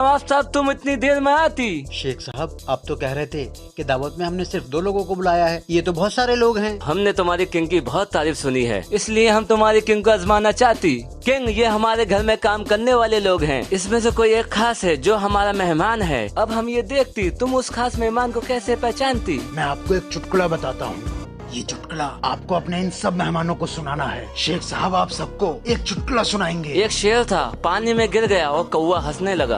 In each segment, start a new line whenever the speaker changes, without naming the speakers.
नवाब साहब तुम इतनी देर में आती।
शेख साहब आप तो कह रहे थे कि दावत में हमने सिर्फ 2 लोगों को बुलाया है, ये तो बहुत सारे लोग हैं।
हमने तुम्हारी किंग की बहुत तारीफ सुनी है, इसलिए हम तुम्हारी किंग को आजमाना चाहती। किंग, ये हमारे घर में काम करने वाले लोग हैं, इसमें से कोई एक खास है जो हमारा मेहमान है। अब हम ये देखती तुम उस खास मेहमान को कैसे पहचानती।
मैं आपको एक चुटकुला बताता हूँ। ये चुटकुला आपको अपने इन सब मेहमानों को सुनाना है। शेख साहब आप सबको एक चुटकुला सुनाएंगे।
एक शेर था, पानी में गिर गया और कौवा हंसने लगा।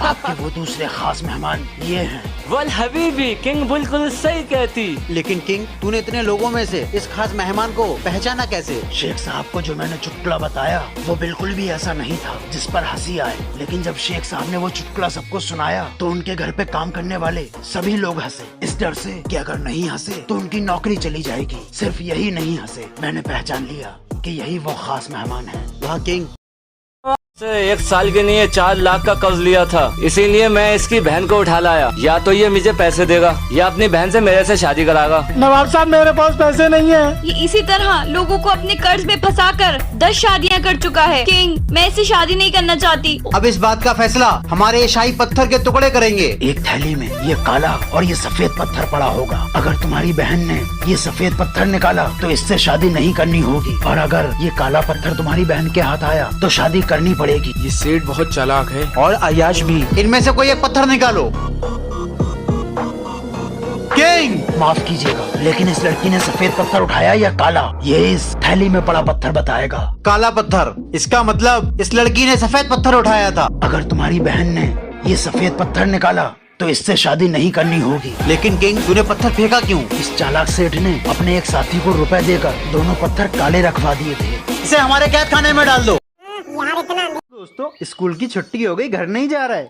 आपके वो दूसरे खास मेहमान ये हैं।
वल हबीबी, किंग बिल्कुल सही कहती।
लेकिन किंग, तूने इतने लोगों में से इस खास मेहमान को पहचाना कैसे?
शेख साहब को जो मैंने चुटकुला बताया वो बिल्कुल भी ऐसा नहीं था जिस पर हंसी आए। लेकिन जब शेख साहब ने वो चुटकुला सबको सुनाया तो उनके घर पे काम करने वाले सभी लोग हंसे, इस डर से कि अगर नहीं हंसे तो उनकी नौकरी चली जाएगी। सिर्फ यही नहीं हंसे, मैंने पहचान लिया कि यही वो खास मेहमान है।
वहाँ किंग
से 1 साल के लिए 4 लाख का कर्ज लिया था, इसीलिए मैं इसकी बहन को उठा लाया। या तो ये मुझे पैसे देगा या अपनी बहन से मेरे से शादी कराएगा।
नवाब साहब मेरे पास पैसे नहीं है।
ये इसी तरह लोगों को अपने कर्ज में फंसाकर 10 शादियां कर चुका है। किंग, मैं इससे शादी नहीं करना चाहती।
अब इस बात का फैसला हमारे ये शाही पत्थर के टुकड़े करेंगे।
एक थैली में ये काला और ये सफेद पत्थर पड़ा होगा। अगर तुम्हारी बहन ने ये सफेद पत्थर निकाला तो इससे शादी नहीं करनी होगी, और अगर ये काला पत्थर तुम्हारी बहन के हाथ आया तो शादी करनी पड़ेगी।
ये सेठ बहुत चालाक है।
और अयाश भी। इनमें से कोई एक पत्थर निकालो। किंग,
माफ कीजिएगा, लेकिन इस लड़की ने सफेद पत्थर उठाया या काला, ये इस थैली में पड़ा पत्थर बताएगा।
काला पत्थर, इसका मतलब इस लड़की ने सफेद पत्थर उठाया था।
अगर तुम्हारी बहन ने ये सफेद पत्थर निकाला तो इससे शादी नहीं करनी होगी।
लेकिन किंग, तूने पत्थर फेंका क्यों?
इस चालाक सेठ ने अपने एक साथी को रुपए देकर दोनों पत्थर काले रखवा दिए थे।
इसे हमारे कैद खाने में डाल दो। दोस्तों, स्कूल की छुट्टी हो गई, घर नहीं जा रहे।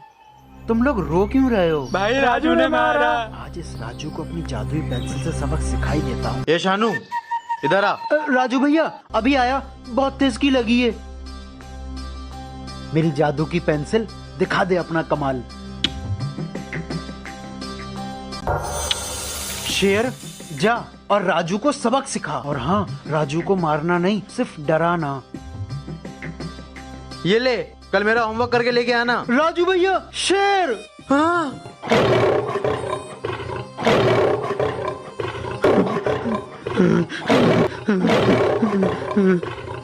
तुम लोग रो क्यों रहे हो?
भाई राजू ने मारा।
आज इस राजू को अपनी जादुई पेंसिल से सबक सिखाई देता हूँ।
ये शानू, इधर आ।
राजू भैया अभी आया, बहुत तेज की लगी है। मेरी जादू की पेंसिल, दिखा दे अपना कमाल। शेर, जा और राजू को सबक सिखा। और हाँ, राजू को मारना नहीं, सिर्फ डराना।
ये ले, कल मेरा होमवर्क करके लेके आना।
राजू भैया, शेर।
हाँ।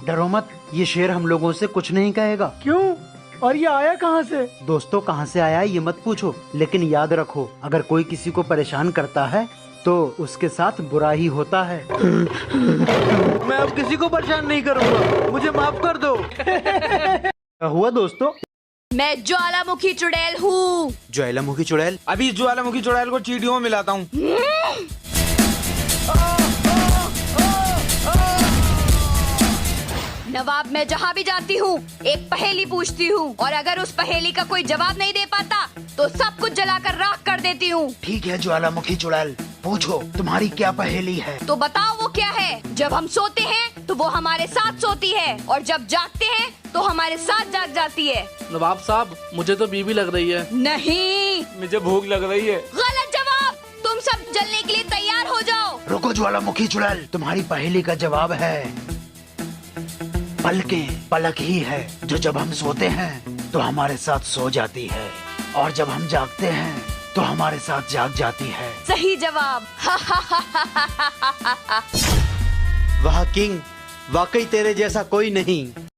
डरो मत, ये शेर हम लोगों से कुछ नहीं कहेगा।
क्यों? और ये आया कहाँ से?
दोस्तों, कहाँ से आया ये मत पूछो, लेकिन याद रखो, अगर कोई किसी को परेशान करता है तो उसके साथ बुरा ही होता है।
मैं अब किसी को परेशान नहीं करूँगा, मुझे माफ कर दो।
क्या हुआ दोस्तों?
मैं ज्वालामुखी चुड़ैल हूँ।
ज्वालामुखी चुड़ैल?
अभी ज्वालामुखी चुड़ैल को चींटियों में मिलाता हूँ।
नवाब, मैं जहाँ भी जाती हूँ एक पहेली पूछती हूँ, और अगर उस पहेली का कोई जवाब नहीं दे पाता तो सब कुछ जलाकर राख कर देती हूँ।
ठीक है ज्वालामुखी चुड़ैल, पूछो तुम्हारी क्या पहेली है।
तो बताओ वो क्या है। जब हम सोते हैं तो वो हमारे साथ सोती है, और जब जागते हैं तो हमारे साथ जाग जाती है।
नवाब साहब, मुझे तो बीवी लग रही है।
नहीं,
मुझे भूख लग रही है।
गलत जवाब। तुम सब जलने के लिए तैयार हो जाओ।
रुको ज्वालामुखी चुड़ैल, तुम्हारी पहेली का जवाब है पलकें। पलक ही है जो जब हम सोते हैं तो हमारे साथ सो जाती है, और जब हम जागते हैं तो हमारे साथ जाग जाती है।
सही जवाब।
वाह किंग, वाकई तेरे जैसा कोई नहीं।